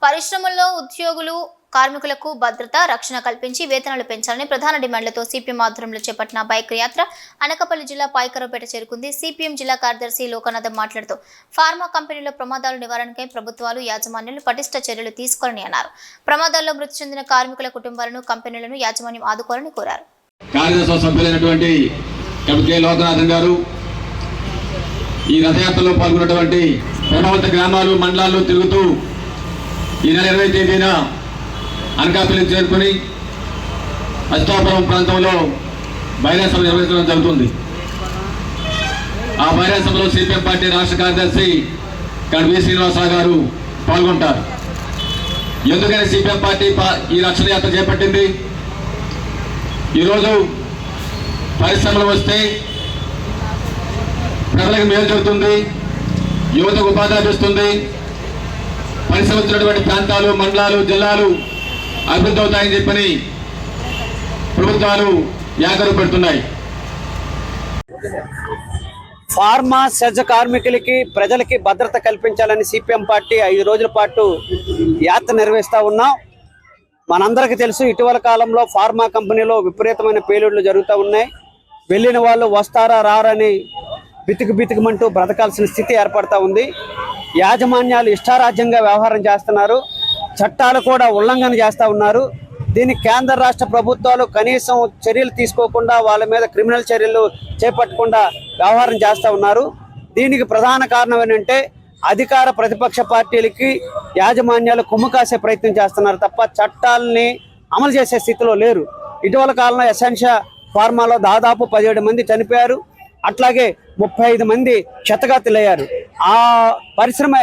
పరిశ్రమల్లో ఉద్యోగులు కార్మికులకు భద్రత రక్షణ కల్పించి వేతనాలు పెంచాలని ప్రధాన డిమాండ్లతో సిపిఎం ఆధ్వర్యంలో చేపట్టిన బైక్ యాత్ర అనకాపల్లి జిల్లా పాయకరావుపేట చేరుకుంది. సిపిఎం జిల్లా కార్యదర్శి లోకనాథం మాట్లాడుతూ ఫార్మా కంపెనీల ప్రమాదాల నివారణకై ప్రభుత్వాలు యాజమాన్యాలు పటిష్ట చర్యలు తీసుకోవాలని అన్నారు. ప్రమాదాల్లో మృతి చెందిన కార్మికుల కుటుంబాలను కంపెనీలను యాజమాన్యం ఆదుకోవాలని కోరారు. ఈ రథయాత్రలో పాల్గొన్నటువంటి ప్రభావిత గ్రామాలు మండలాల్లో తిరుగుతూ ఈ నెల 20వ తేదీన అనకాపల్లి చేరుకుని అస్తాపురం ప్రాంతంలో బహిరంగ సభ నిర్వహించడం జరుగుతుంది. ఆ బహిరంగ సభలో సిపిఎం పార్టీ రాష్ట్ర కార్యదర్శి వి శ్రీనివాసరావు గారు పాల్గొంటారు. ఎందుకని సిపిఎం పార్టీ ఈ రక్షణ యాత్ర చేపట్టింది? ఈరోజు పరిశ్రమలు వస్తే ప్రజలకు మేలు జరుగుతుంది, యువతకు ఉపాధి లభిస్తుంది, పరిశ్రమ వచ్చినటువంటి ప్రాంతాలు మండలాలు జిల్లాలు అభివృద్ధి అవుతాయని చెప్పని ప్రభుత్వాలు యాగరు పెడుతున్నాయి. ఫార్మా సజ్జ కార్మికులకి ప్రజలకి భద్రత కల్పించాలని సిపిఎం పార్టీ 5 రోజుల పాటు యాత్ర నిర్వహిస్తూ ఉన్నాం. మనందరికీ తెలుసు, ఇటీవల కాలంలో ఫార్మా కంపెనీలో విపరీతమైన పేలుళ్లు జరుగుతూ ఉన్నాయి. వెళ్ళిన వాళ్ళు వస్తారా రారని బితుకుమంటూ బ్రతకాల్సిన స్థితి ఏర్పడతా ఉంది. యాజమాన్యాలు ఇష్టారాజ్యంగా వ్యవహారం చేస్తున్నారు, చట్టాలు కూడా ఉల్లంఘన చేస్తూ ఉన్నారు. దీనికి కేంద్ర రాష్ట్ర ప్రభుత్వాలు కనీసం చర్యలు తీసుకోకుండా వాళ్ళ మీద క్రిమినల్ చర్యలు చేపట్టకుండా వ్యవహారం చేస్తూ ఉన్నారు. దీనికి ప్రధాన కారణం ఏంటంటే అధికార ప్రతిపక్ష పార్టీలకి యాజమాన్యాలు కొమ్ము కాసే ప్రయత్నం చేస్తున్నారు తప్ప చట్టాలని అమలు చేసే స్థితిలో లేరు. ఇటీవల కాలంలో ఎసెన్షియా ఫార్మాలో దాదాపు 17 మంది చనిపోయారు, అట్లాగే 35 మంది క్షతగాతులయ్యారు. ఆ పరిశ్రమ